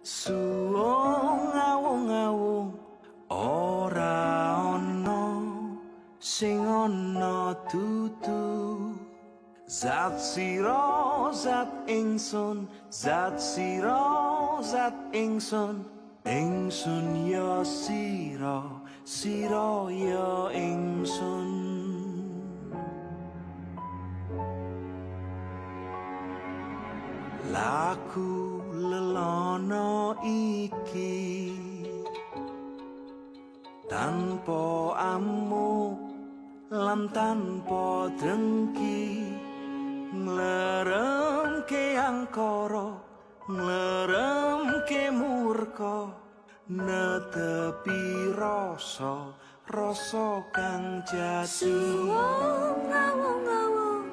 Suwung ngawung-ngawung ora ana sing ana tutu. Zat sira zat ingsun, zat sira zat ingsun, ingsun ya sira, sira ya ingsun. Laku lelono iki tanpa amuk lan tanpa drengki, ngleremke angkara, ngleremke murka, netepi rasa rasa kang jati. Suwung ngawung-ngawung